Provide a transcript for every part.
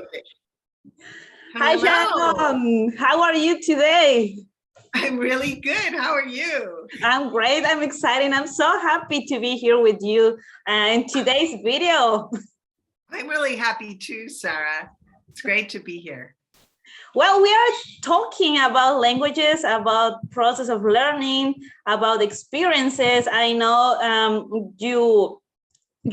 Okay. Hi, Hello. Sharon. How are you today? I'm really good. How are you? I'm great. I'm excited. I'm so happy to be here with you in today's video. I'm really happy too, Sarah. It's great to be here. Well, we are talking about languages, about process of learning, about experiences. I know you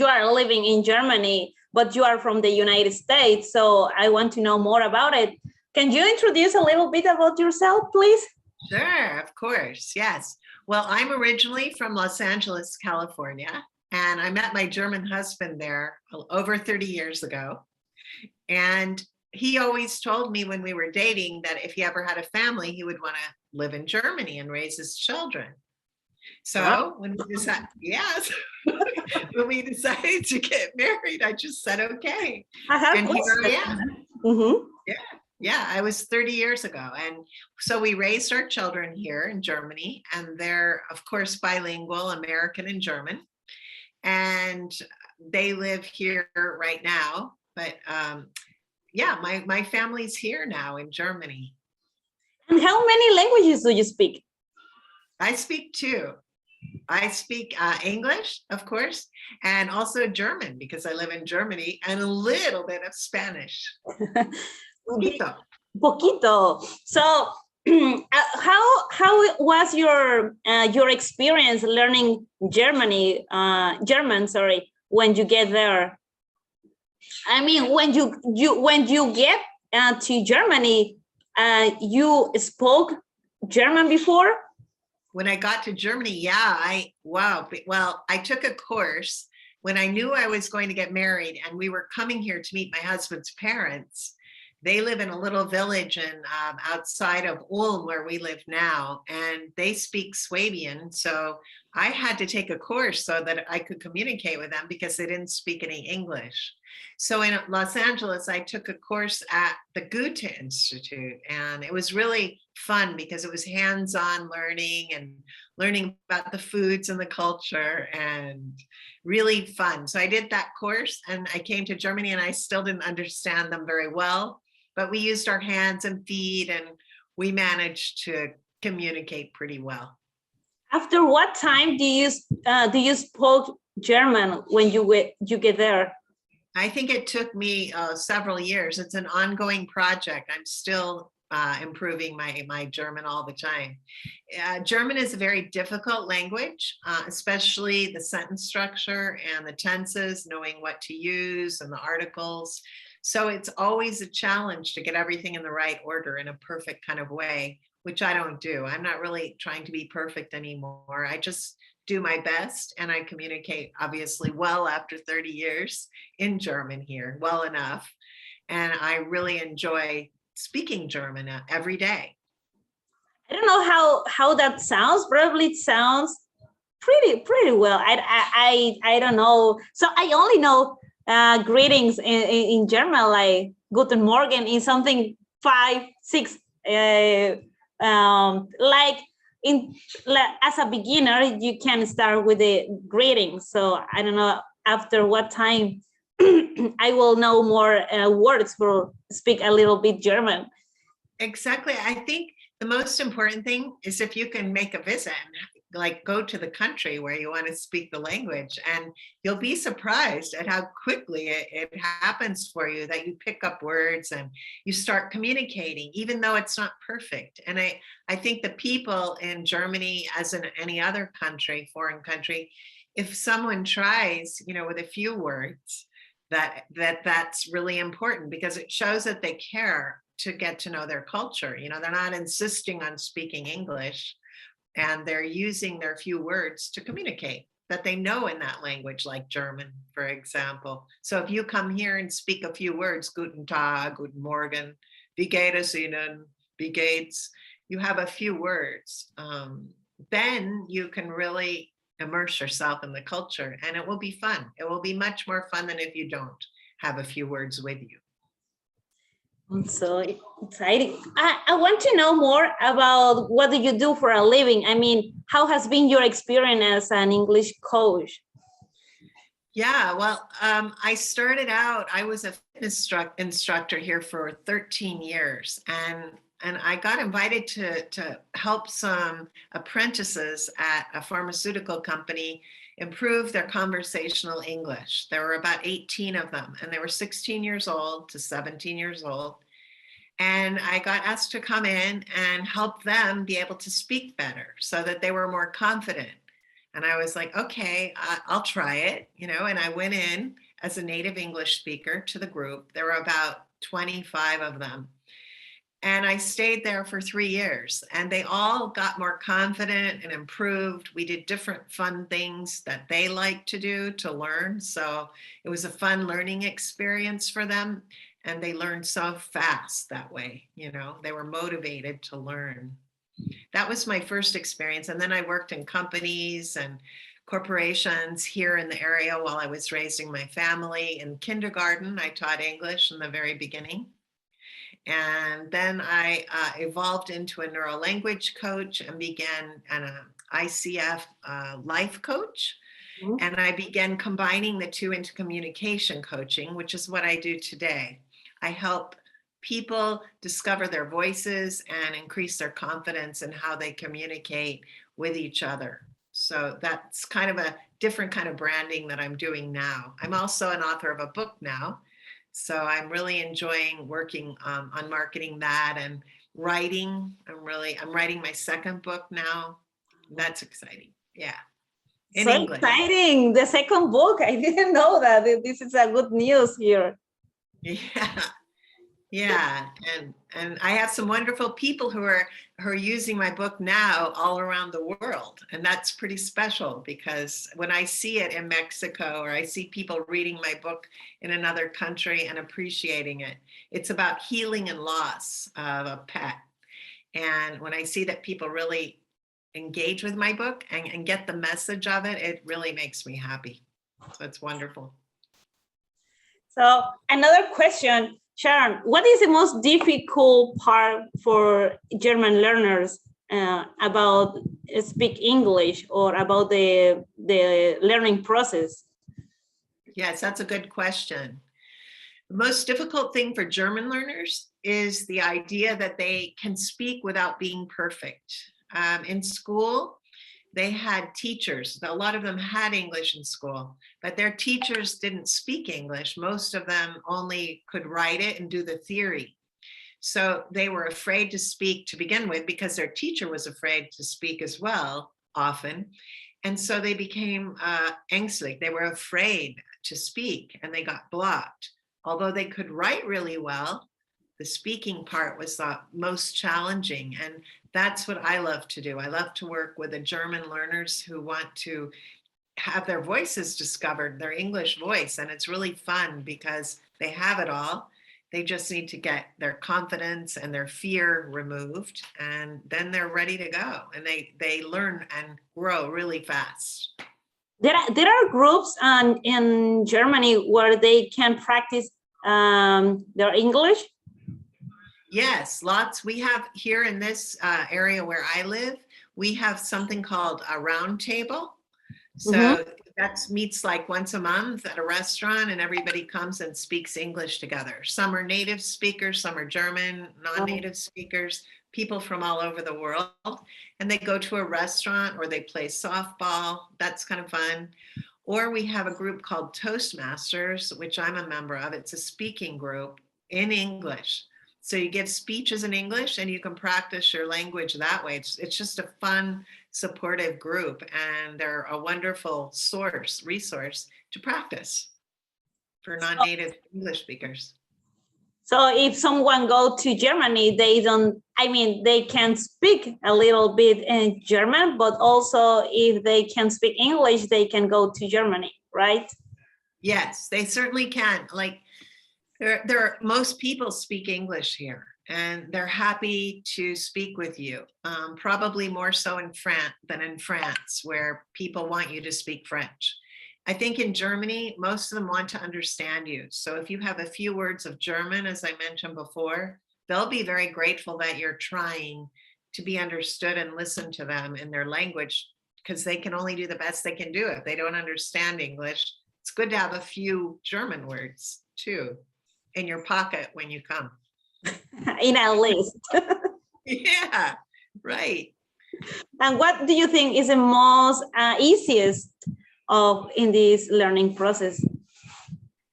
are living in Germany, but you are from the United States. So I want to know more about it. Can you introduce a little bit about yourself, please? Sure, of course. Yes. Well, I'm originally from Los Angeles, California, and I met my German husband there over 30 years ago. And he always told me when we were dating that if he ever had a family, he would want to live in Germany and raise his children. So when we decided, yes, when we decided to get married, I just said, okay. I have And here I am. Mm-hmm. Yeah, I was 30 years ago. And so we raised our children here in Germany, and they're, of course, bilingual, American and German. And they live here right now. But yeah, my family's here now in Germany. And how many languages do you speak? I speak two. I speak English, of course, and also German because I live in Germany, and a little bit of Spanish. Poquito. Poquito. So how was your experience learning German, sorry, when you get there? I mean, when you get to Germany, you spoke German before? When I got to Germany, yeah, well, I took a course when I knew I was going to get married, and we were coming here to meet my husband's parents. They live in a little village in outside of Ulm, where we live now, and they speak Swabian. So I had to take a course so that I could communicate with them because they didn't speak any English. So in Los Angeles, I took a course at the Goethe Institute, and it was really fun because it was hands-on learning and learning about the foods and the culture, and really fun. So I did that course, and I came to Germany, and I still didn't understand them very well, but we used our hands and feet, and we managed to communicate pretty well. After what time do you spoke German when you get there? I think it took me several years. It's an ongoing project. I'm still improving my German all the time. German is a very difficult language, especially the sentence structure and the tenses, knowing what to use and the articles. So it's always a challenge to get everything in the right order in a perfect kind of way, which I don't do. I'm not really trying to be perfect anymore. I just do my best, and I communicate obviously well after 30 years in German here, well enough. And I really enjoy speaking German every day. I don't know how that sounds. Probably it sounds pretty well. I don't know. So I only know greetings in German, like Guten Morgen is something 5, 6 like as a beginner, you can start with the greetings. So I don't know after what time I will know more words for speak a little bit German. Exactly. I think the most important thing is if you can make a visit and like go to the country where you want to speak the language, and you'll be surprised at how quickly it happens for you, that you pick up words and you start communicating, even though it's not perfect. And I think the people in Germany, as in any other country, foreign country, if someone tries, with a few words, that's really important because it shows that they care to get to know their culture. They're not insisting on speaking English, and they're using their few words to communicate that they know in that language, like German, for example. So if you come here and speak a few words, Guten Tag, Guten Morgen, Wie geht es Ihnen, Wie geht's, you have a few words, then you can really immerse yourself in the culture, and it will be fun. It will be much more fun than if you don't have a few words with you. So exciting. I want to know more about what do you do for a living? I mean, how has been your experience as an English coach? Yeah, well, I started out, I was a fitness instructor here for 13 years, and I got invited to help some apprentices at a pharmaceutical company improve their conversational English. There were about 18 of them, and they were 16 years old to 17 years old. And I got asked to come in and help them be able to speak better so that they were more confident. And I was like, okay, I'll try it, and I went in as a native English speaker to the group. There were about 25 of them. And I stayed there for 3 years, and they all got more confident and improved. We did different fun things that they like to do to learn. So it was a fun learning experience for them. And they learned so fast that way, they were motivated to learn. That was my first experience. And then I worked in companies and corporations here in the area while I was raising my family. In kindergarten, I taught English in the very beginning. And then I evolved into a neuro language coach and began an ICF life coach. Mhm. And I began combining the two into communication coaching, which is what I do today. I help people discover their voices and increase their confidence in how they communicate with each other. So that's kind of a different kind of branding that I'm doing now. I'm also an author of a book now. So I'm really enjoying working on marketing that and writing. I'm writing my second book now. That's exciting. Yeah. In So English. exciting. The second book. I didn't know that. This is a good news here. Yeah. Yeah. And I have some wonderful people who are using my book now all around the world. And that's pretty special because when I see it in Mexico or I see people reading my book in another country and appreciating it, it's about healing and loss of a pet. And when I see that people really engage with my book and get the message of it, it really makes me happy. So it's wonderful. So another question, Sharon, what is the most difficult part for German learners about speak English or about the learning process? Yes, that's a good question. The most difficult thing for German learners is the idea that they can speak without being perfect. In school, they had teachers. A lot of them had English in school, but their teachers didn't speak English. Most of them only could write it and do the theory. So they were afraid to speak to begin with because their teacher was afraid to speak as well, often. And so they became ängstlich. They were afraid to speak and they got blocked. Although they could write really well, the speaking part was the most challenging. And that's what I love to do. I love to work with the German learners who want to have their voices discovered, their English voice. And it's really fun because they have it all. They just need to get their confidence and their fear removed, and then they're ready to go. And they learn and grow really fast. There are groups in Germany where they can practice their English. Yes, lots. We have here in this area where I live, we have something called a round table. So that meets like once a month at a restaurant and everybody comes and speaks English together. Some are native speakers, some are German, non-native speakers, people from all over the world. And they go to a restaurant or they play softball. That's kind of fun. Or we have a group called Toastmasters, which I'm a member of. It's a speaking group in English. So you give speeches in English and you can practice your language that way. It's just a fun, supportive group, and they're a wonderful resource to practice for non-native English speakers. So if someone go to Germany, they can speak a little bit in German, but also if they can speak English, they can go to Germany, right? Yes, they certainly can. Like most people speak English here and they're happy to speak with you. Probably more so in France than in France, where people want you to speak French. I think in Germany, most of them want to understand you. So if you have a few words of German, as I mentioned before, they'll be very grateful that you're trying to be understood and listen to them in their language, because they can only do the best they can do. If they don't understand English, it's good to have a few German words too in your pocket when you come. In a list. Yeah, right. And what do you think is the most easiest of in this learning process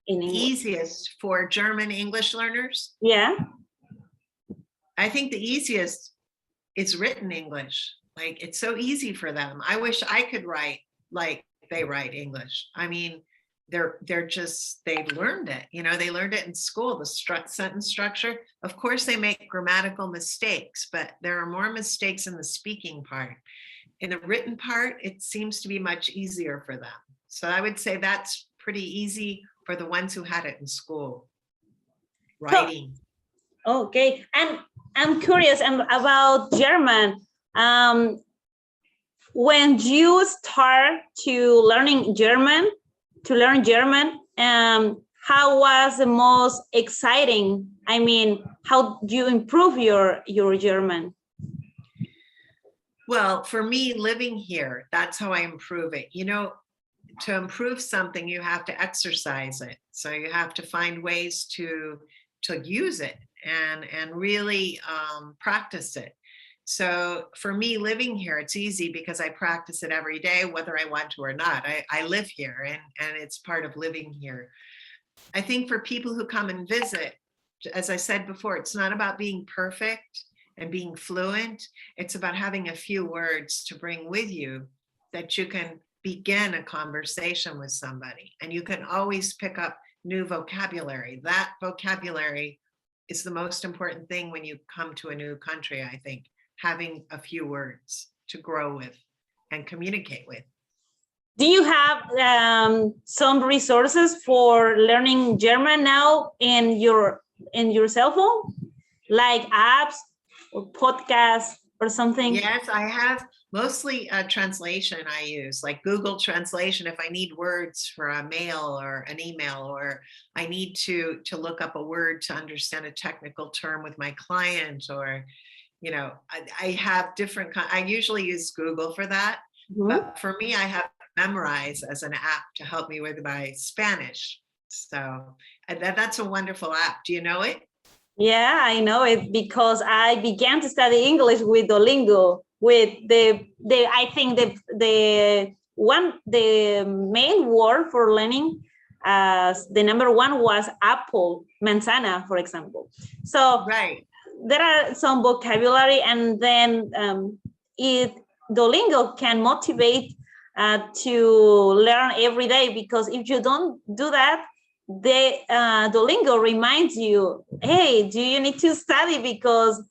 in English? Easiest for German English learners? Yeah. I think the easiest is written English. Like, it's so easy for them. I wish I could write like they write English. I mean, they've learned it. They learned it in school, the sentence structure. Of course, they make grammatical mistakes, but there are more mistakes in the speaking part. In the written part, it seems to be much easier for them. So I would say that's pretty easy for the ones who had it in school. Writing. Okay, and I'm curious about German. When you start to learn German, how was the most exciting? I mean, how do you improve your German? Well, for me, living here, that's how I improve it. To improve something, you have to exercise it. So you have to find ways to use it and really practice it. So for me, living here, it's easy because I practice it every day, whether I want to or not. I live here and it's part of living here. I think for people who come and visit, as I said before, it's not about being perfect and being fluent. It's about having a few words to bring with you that you can begin a conversation with somebody. And you can always pick up new vocabulary. That vocabulary is the most important thing when you come to a new country, I think. Having a few words to grow with and communicate with. Do you have some resources for learning German now in your cell phone, like apps or podcasts or something? Yes, I have mostly translation I use, like Google Translation if I need words for a mail or an email, or I need to look up a word to understand a technical term with my client, or I have different, I usually use Google for that. Mm-hmm. But for me, I have Memrise as an app to help me with my Spanish. So that's a wonderful app. Do you know it? Yeah, I know it because I began to study English with Duolingo. With I think the main word for learning, the number one was apple, manzana, for example. So right. There are some vocabulary, and then Duolingo can motivate to learn every day, because if you don't do that, Duolingo reminds you, hey, do you need to study because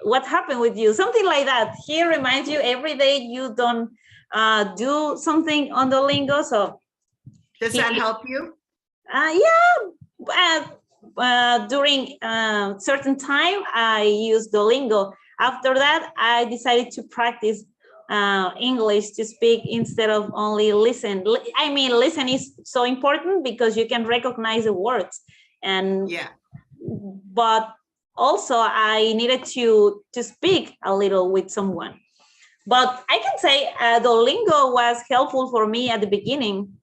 what happened with you? Something like that. He reminds you every day you don't do something on Duolingo. So does that help you? Yeah. During certain time, I use Duolingo. After that, I decided to practice English to speak instead of only listen. I mean, listen is so important because you can recognize the words, and yeah. But also I needed to speak a little with someone. But I can say Duolingo was helpful for me at the beginning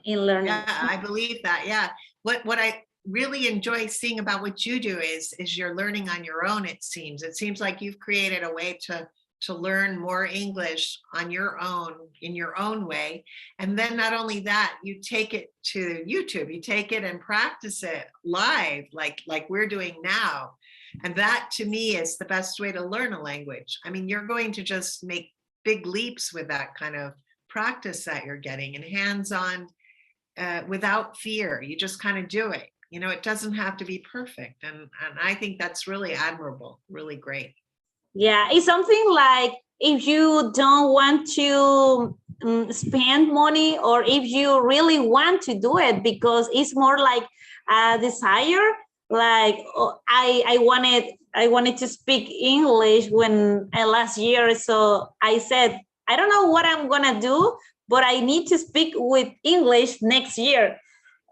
in learning. Yeah, I believe that. Yeah. What I really enjoy seeing about what you do is you're learning on your own. It seems like you've created a way to learn more English on your own, in your own way. And then not only that, you take it to YouTube, you take it and practice it live, like we're doing now. And that to me is the best way to learn a language. I mean, you're going to just make big leaps with that kind of practice that you're getting, and hands-on, without fear. You just kind of do it. It doesn't have to be perfect. And I think that's really admirable, really great. Yeah, it's something like if you don't want to spend money, or if you really want to do it because it's more like a desire. Like I wanted to speak English when last year, so I said, I don't know what I'm gonna do, but I need to speak with English next year.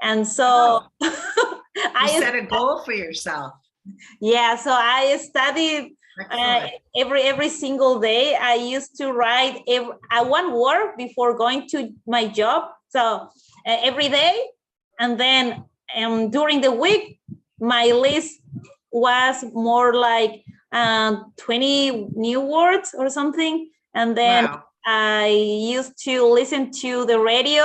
And so you set a goal for yourself. Yeah, so I studied every single day. I used to write one word before going to my job, So every day, and then during the week, my list was more like 20 new words or something. And then Wow. I used to listen to the radio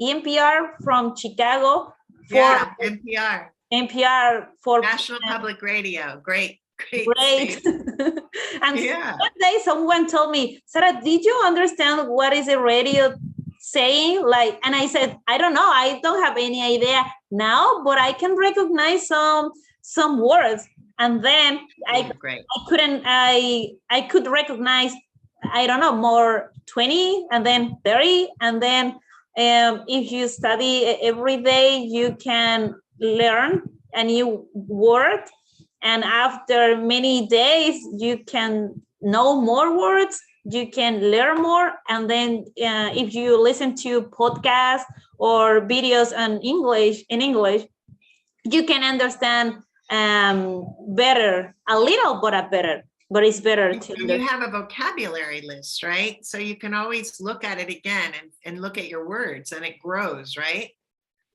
EMPR from Chicago for Yeah, NPR, for National Public Radio. Great great. station. And Yeah. one day someone told me, Sarah, did you understand what is a radio saying? Like, and I said, I don't know, I don't have any idea now, but I can recognize some words. And then Great. I could recognize, I don't know, more 20 and then 30. And then if you study every day, you can learn a new word. And after many days, you can know more words, you can learn more. And then if you listen to podcasts or videos in English, you can understand better, a little bit better, but it's better to And you have a vocabulary list, right? So you can always look at it again and look at your words, and it grows, right?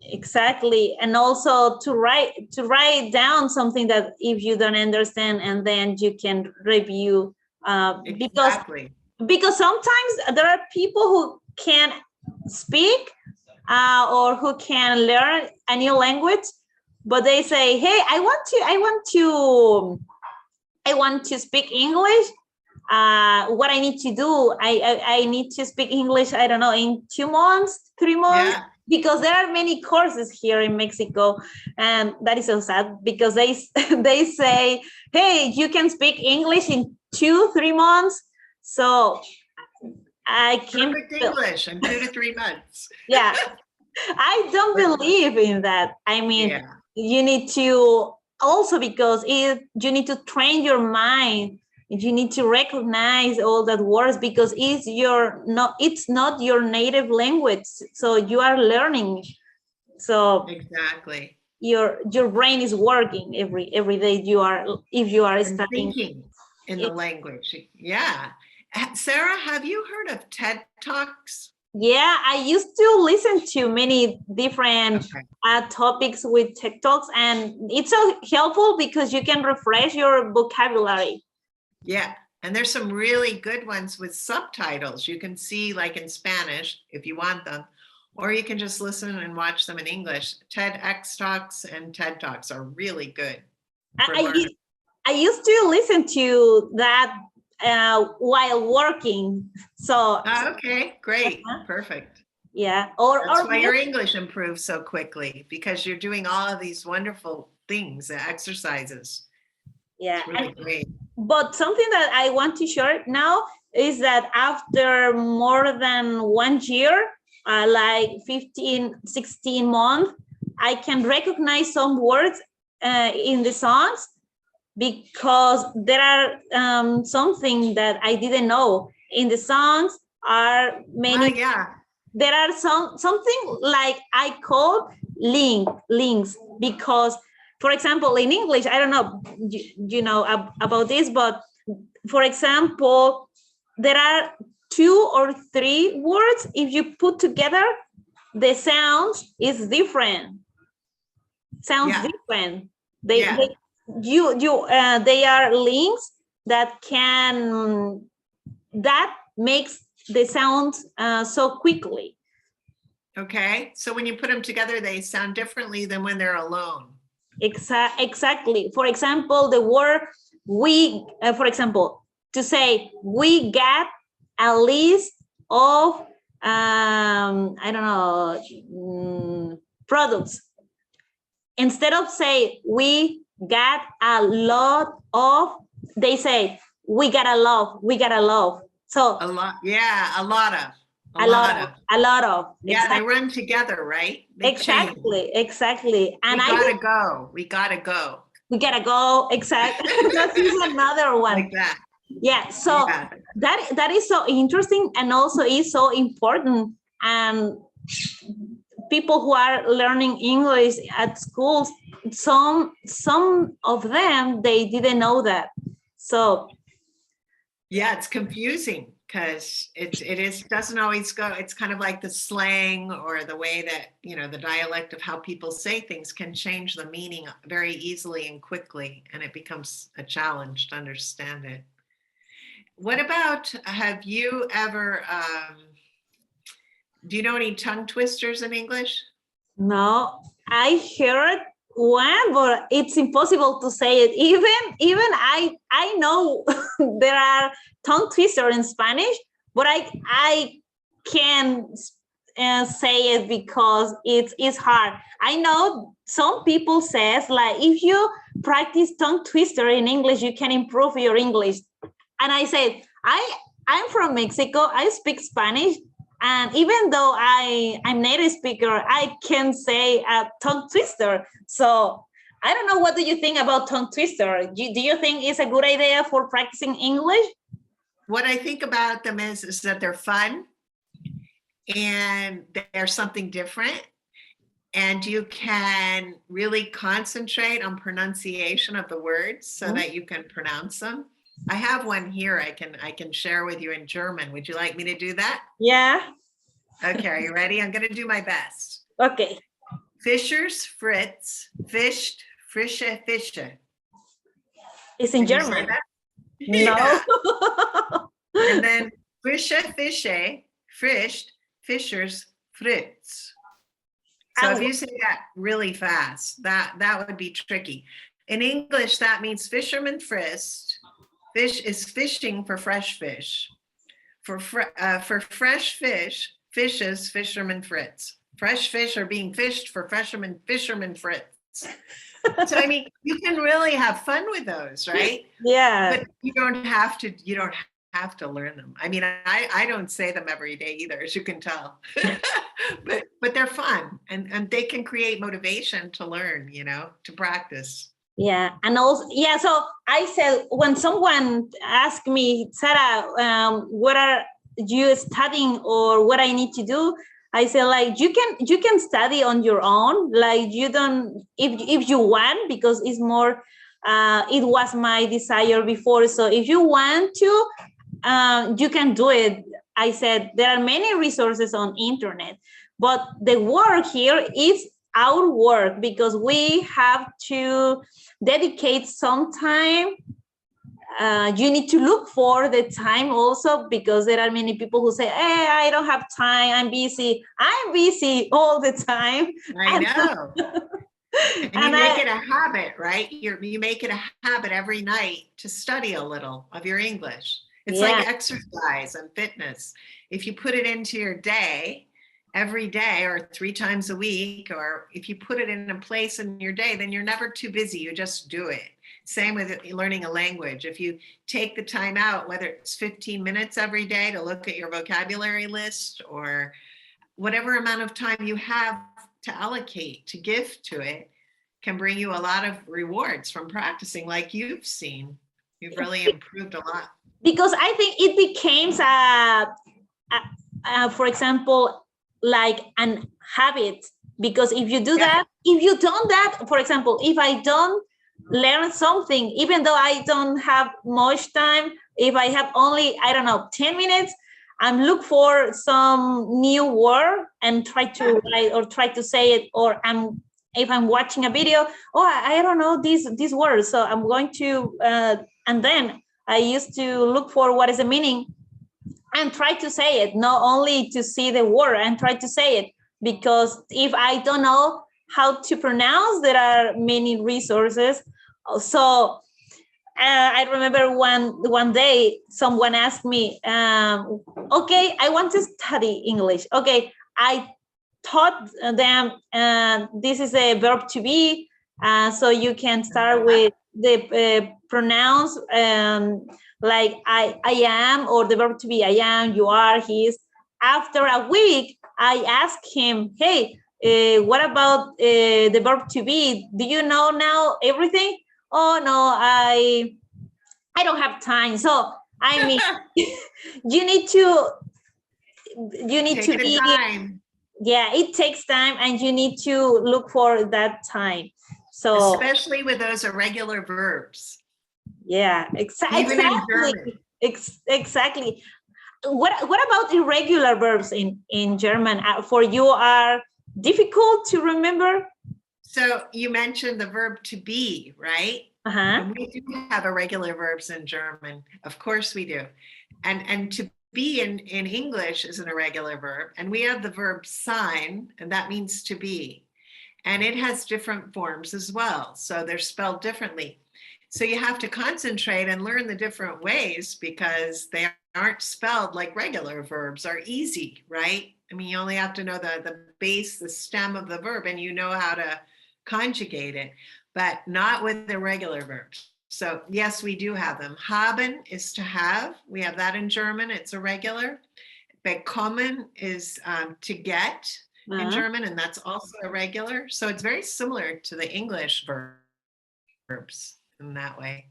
Exactly. And also to write down something that if you don't understand, and then you can review Exactly. because sometimes there are people who can speak or who can learn a new language, but they say, hey, I want to speak English. What I need to do, I need to speak English, I don't know, in 2 months, 3 months. Yeah. Because there are many courses here in Mexico, and that is so sad because they say, hey, you can speak English in 2-3 months. So I can't. Perfect English in 2 to 3 months. Yeah, I don't believe in that. I mean, Yeah. you need to also, because you need to train your mind. You need to recognize all that words because it's not your native language. So you are learning. So Exactly. your brain is working every day. If you are And studying. thinking in the language. Yeah. Sarah, have you heard of TED Talks? Yeah, I used to listen to many different topics with TikToks, and it's so helpful because you can refresh your vocabulary. Yeah. And there's some really good ones with subtitles. You can see like in Spanish if you want them, or you can just listen and watch them in English. TEDx Talks and TED Talks are really good. I used to listen to that while working. So okay, great. Perfect. yeah. That's why your English improves so quickly, because you're doing all of these wonderful things, exercises. Yeah. It's really great. But something that I want to share now is that after more than 1 year, like 15, 16 months, I can recognize some words in the songs because there are something that I didn't know. In the songs are many. Yeah. There are something like I call links because, for example, in English, I don't know, you know about this, but for example, there are 2 or 3 words. If you put together, the sounds is different. Sounds different. They are links that makes the sound so quickly. Okay, so when you put them together, they sound differently than when they're alone. Exactly. For example, the word we, for example, to say we got a list of I don't know, products. Instead of say we got a lot of, they say we got a lot. So a lot, yeah, a lot of. A lot of. Yeah, exactly. They run together, right? They exactly. And we gotta go. Exactly. That is another one. Like that. Yeah. So that is so interesting, and also is so important. And people who are learning English at schools, some of them, they didn't know that. So yeah, it's confusing. because doesn't always go. It's kind of like the slang or the way that, the dialect of how people say things can change the meaning very easily and quickly, and it becomes a challenge to understand it. What about, have you ever, do you know any tongue twisters in English? No, I heard one, but it's impossible to say it. Even I know there are tongue twister in Spanish, but I can say it because it's hard. I know some people says like if you practice tongue twister in English, you can improve your English. And I said I'm from Mexico. I speak Spanish. And even though I'm native speaker, I can say a tongue twister. So I don't know, what do you think about tongue twister? Do you think it's a good idea for practicing English? What I think about them is that they're fun and they're something different. And you can really concentrate on pronunciation of the words so that you can pronounce them. I have one here I can share with you in German. Would you like me to do that? Yeah. Okay, are you ready? I'm going to do my best. Okay. Fischers, Fritz, fischt, frische Fische. It's in Can German. Yeah. No. And then frische Fische, frischt, Fischers, Fritz. So if you say that really fast, that would be tricky. In English, that means fisherman frisked. Fish is fishing for fresh fish. For fresh fish, fishes fisherman Fritz. Fresh fish are being fished for fisherman Fritz. So I mean, you can really have fun with those, right? Yeah. But you don't have to learn them. I mean, I don't say them every day either, as you can tell. but they're fun, and they can create motivation to learn, to practice. Yeah, and also, yeah, so I said, when someone asked me, Sarah, what are you studying or what I need to do? I said, like, you can study on your own, like you don't, if you want, because it's more, it was my desire before. So if you want to, you can do it. I said, there are many resources on internet, but the work here is our work, because we have to dedicate some time. You need to look for the time also, because there are many people who say, hey, I don't have time, I'm busy all the time. I know. And you make it a habit, right? You make it a habit every night to study a little of your English. It's like exercise and fitness. If you put it into your day, every day or 3 times a week, or if you put it in a place in your day, then you're never too busy. You just do it. Same with learning a language. If you take the time out, whether it's 15 minutes every day to look at your vocabulary list, or whatever amount of time you have to allocate, to give to it, can bring you a lot of rewards from practicing, like you've seen. You've really improved a lot. Because I think it became, for example, like an habit. Because if you do that, if you don't that, for example, if I don't learn something, even though I don't have much time, if I have only, I don't know, 10 minutes, I'm look for some new word and try to write or try to say it, or if I'm watching a video, I don't know these words, so I'm going to, and then I used to look for what is the meaning and try to say it, not only to see the word and try to say it, because if I don't know how to pronounce, there are many resources. So I remember one day someone asked me, okay, I want to study English. Okay, I taught them this is a verb to be, so you can start with the pronouns, like I am, or the verb to be I am, you are, he is. After a week, I asked him, hey, what about the verb to be? Do you know now everything? Oh no, I don't have time. So I mean, you need to Take the time. Yeah, it takes time, and you need to look for that time. So especially with those irregular verbs. Yeah, exactly. Even in German. Exactly. what about irregular verbs in German? For you are difficult to remember? So you mentioned the verb to be, right? Uh-huh. And we do have irregular verbs in German. Of course we do. And to be in English is an irregular verb. And we have the verb sein, and that means to be. And it has different forms as well. So they're spelled differently. So you have to concentrate and learn the different ways because they aren't spelled like regular verbs are easy, right? I mean, you only have to know the base, the stem of the verb, and you know how to conjugate it, but not with irregular verbs. So yes, we do have them. Haben is to have. We have that in German. It's irregular. Bekommen is to get in German, and that's also irregular. So it's very similar to the English verbs in that way.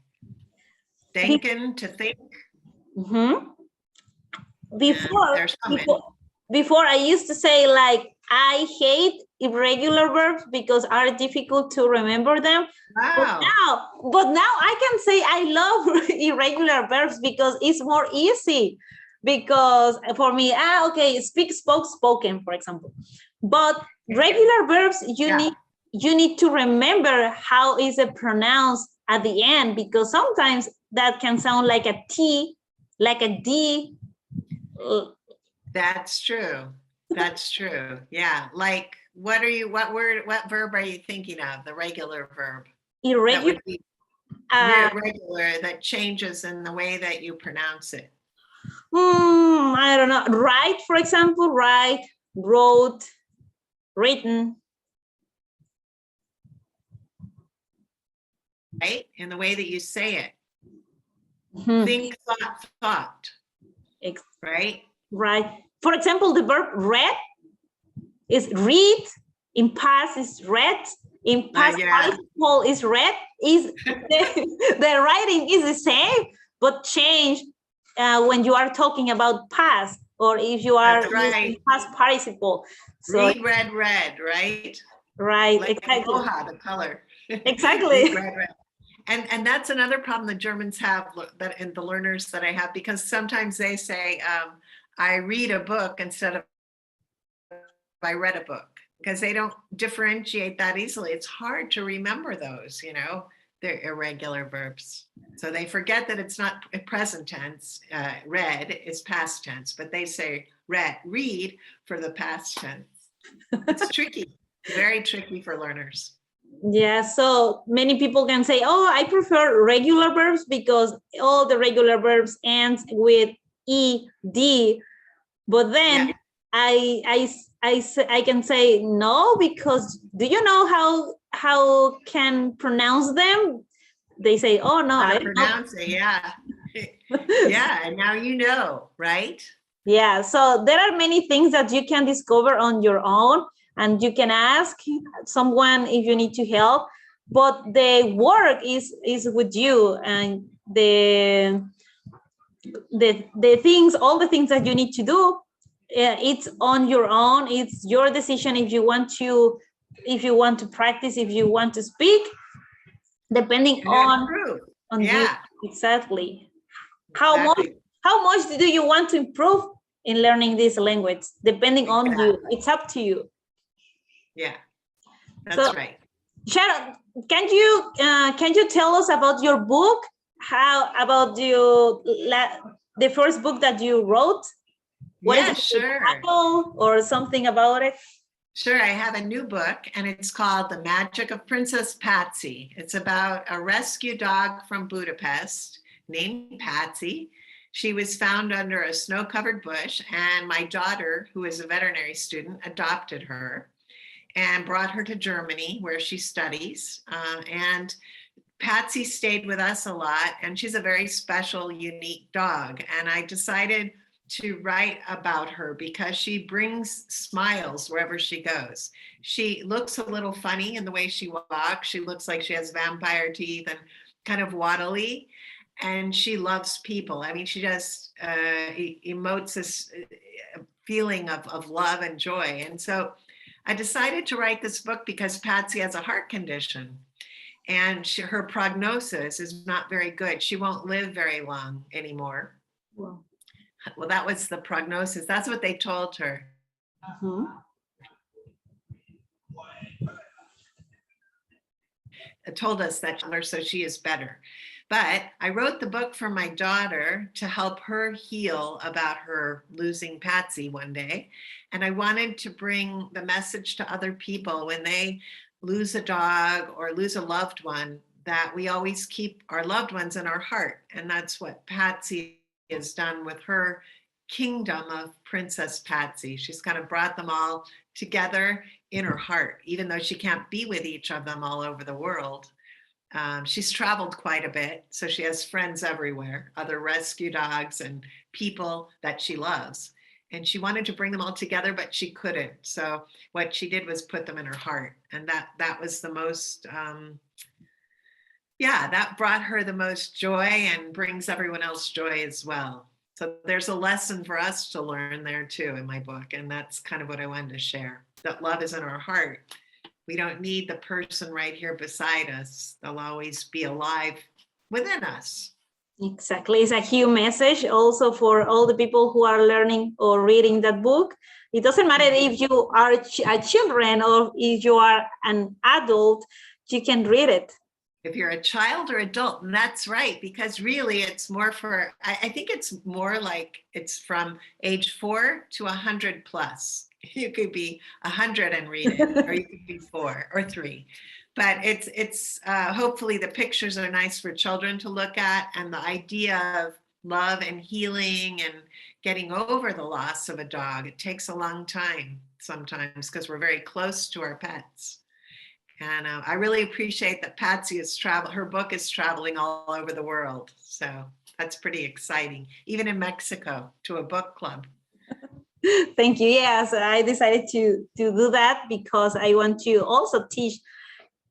Denken, to think. Mm-hmm. Before I used to say like, I hate irregular verbs because are difficult to remember them. Wow. But now I can say I love irregular verbs because it's more easy. Because for me, okay, speak, spoke, spoken, for example. But regular verbs, you need to remember how is it pronounced at the end, because sometimes that can sound like a T, like a D. That's true. That's true. Yeah. Like, what verb are you thinking of? The regular verb. Irregular. That would be regular, that changes in the way that you pronounce it. I don't know. Write, for example, write, wrote, written. Right? In the way that you say it. Think, thought. Right? Right. For example, the verb read is read, in past is read, in past participle is read. Is the writing is the same, but change when you are talking about past, or if you are using past participle. So read, right? Right, like exactly. Aloha, the color. Exactly. Read. And that's another problem the Germans have, that in the learners that I have, because sometimes they say, I read a book instead of I read a book, because they don't differentiate that easily. It's hard to remember those, they're irregular verbs. So they forget that it's not present tense. Read is past tense, but they say read for the past tense. It's tricky, very tricky for learners. Yeah, so many people can say, oh, I prefer regular verbs because all the regular verbs end with ed. But then I can say no, because do you know how can pronounce them? They say, oh no, I pronounce it, yeah. Yeah, and now you know, right? Yeah, so there are many things that you can discover on your own, and you can ask someone if you need to help, but the work is with you, and the things, all the things that you need to do, it's on your own. It's your decision if you want to practice, if you want to speak, depending on you. Exactly. How much do you want to improve in learning this language? Depending on you, it's up to you. Yeah, that's right. Sharon, can you tell us about your book? How about the first book that you wrote? What is it, sure. title or something about it? Sure, I have a new book, and it's called The Magic of Princess Patsy. It's about a rescue dog from Budapest named Patsy. She was found under a snow-covered bush, and my daughter, who is a veterinary student, adopted her and brought her to Germany, where she studies. And Patsy stayed with us a lot, and she's a very special, unique dog. And I decided to write about her because she brings smiles wherever she goes. She looks a little funny in the way she walks. She looks like she has vampire teeth and kind of waddly, and she loves people. I mean, she just emotes this feeling of love and joy. And so I decided to write this book because Patsy has a heart condition, and her prognosis is not very good. She won't live very long anymore. Wow. Well, that was the prognosis. That's what they told her. Mhm. Told us that, so she is better. But I wrote the book for my daughter to help her heal about her losing Patsy one day. And I wanted to bring the message to other people when they lose a dog or lose a loved one, that we always keep our loved ones in our heart. And that's what Patsy has done with her kingdom of Princess Patsy. She's kind of brought them all together in her heart, even though she can't be with each of them all over the world. She's traveled quite a bit, so she has friends everywhere, other rescue dogs and people that she loves. And she wanted to bring them all together, but she couldn't. So what she did was put them in her heart, and that was the most, that brought her the most joy and brings everyone else joy as well. So there's a lesson for us to learn there too in my book, and that's kind of what I wanted to share. That love is in our heart. We don't need the person right here beside us. They'll always be alive within us. Exactly. It's a huge message also for all the people who are learning or reading that book. It doesn't matter if you are a children or if you are an adult, you can read it. If you're a child or adult, and that's right, because really it's more for, I think it's more like it's from age 4 to 100 plus. You could be 100 and read it, or you could be 4 or 3. But it's hopefully the pictures are nice for children to look at, and the idea of love and healing and getting over the loss of a dog. It takes a long time sometimes because we're very close to our pets. And I really appreciate that Patsy is her book is traveling all over the world. So that's pretty exciting, even in Mexico, to a book club. Thank you. Yes, I decided to do that because I want to also teach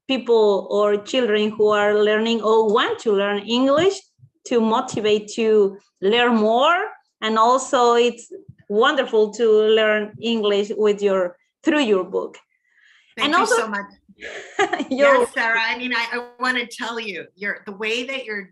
people or children who are learning or want to learn English to motivate to learn more. And also it's wonderful to learn English through your book. Thank you so much. Yes, Sarah. I mean, I want to tell you, the way that you're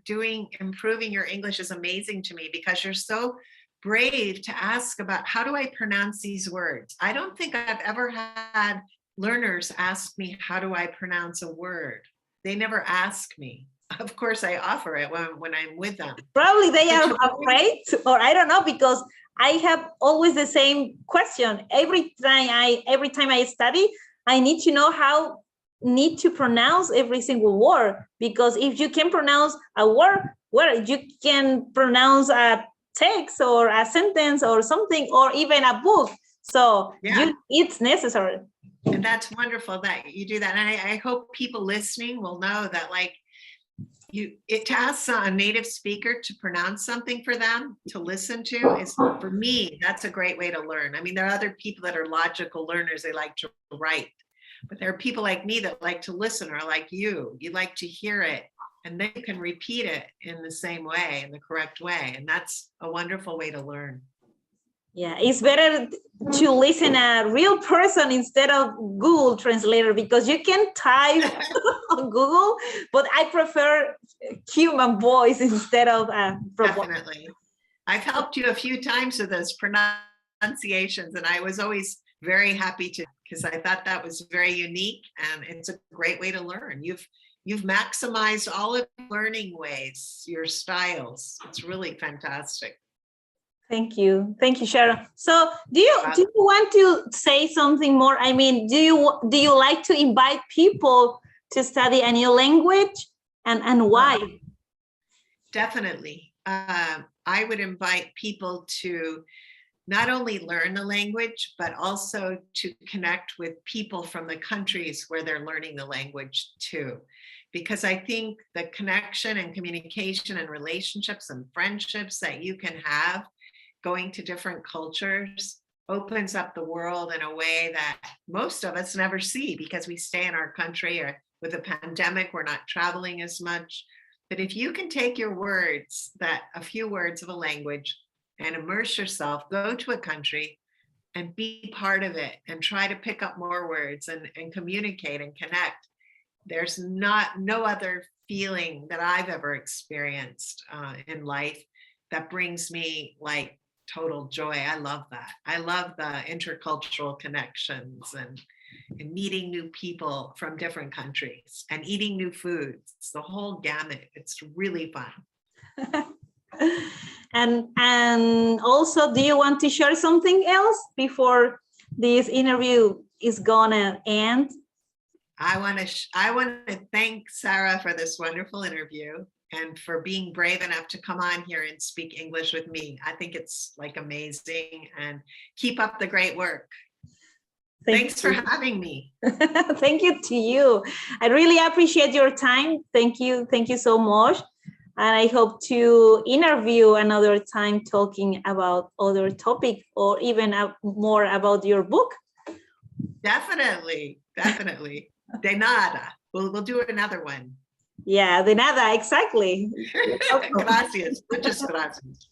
improving your English is amazing to me, because you're so brave to ask about how do I pronounce these words. I don't think I've ever had learners ask me, how do I pronounce a word? They never ask me. Of course, I offer it when I'm with them. Probably they are afraid, or I don't know, because I have always the same question. Every time I study, I need to know how need to pronounce every single word, because if you can pronounce a word, you can pronounce a text or a sentence or something, or even a book. So it's necessary. And that's wonderful that you do that. And I hope people listening will know that, like, to ask a native speaker to pronounce something for them to listen to is, for me, that's a great way to learn. I mean, there are other people that are logical learners. They like to write. But there are people like me that like to listen, or like you like to hear it, and then you can repeat it in the same way, in the correct way. And that's a wonderful way to learn. Yeah, it's better to listen a real person instead of Google Translator, because you can type on Google, but I prefer human voice instead of Definitely. I've helped you a few times with those pronunciations, and I was always very happy to, because I thought that was very unique, and it's a great way to learn. You've maximized all of your learning ways, your styles. It's really fantastic. Thank you, Sharon. So, do you want to say something more? I mean, do you like to invite people to study a new language, and why? Definitely. I would invite people to not only learn the language, but also to connect with people from the countries where they're learning the language too. Because I think the connection and communication and relationships and friendships that you can have going to different cultures opens up the world in a way that most of us never see, because we stay in our country, or with the pandemic, we're not traveling as much. But if you can take your words, a few words of a language, and immerse yourself, go to a country and be part of it, and try to pick up more words and communicate and connect. There's no other feeling that I've ever experienced in life that brings me like total joy. I love that. I love the intercultural connections and meeting new people from different countries and eating new foods. It's the whole gamut. It's really fun. And also, do you want to share something else before this interview is gonna end? I want to thank Sara for this wonderful interview and for being brave enough to come on here and speak English with me. I think it's like amazing, and keep up the great work. Thanks for having me. Thank you to you. I really appreciate your time. Thank you so much. And I hope to interview another time talking about other topic or even more about your book. Definitely. De nada. We'll do another one. Yeah, de nada, exactly. Gracias, muchas gracias.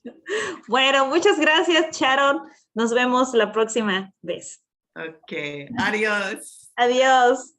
Bueno, muchas gracias, Sharon. Nos vemos la próxima vez. Okay, adiós. Adiós.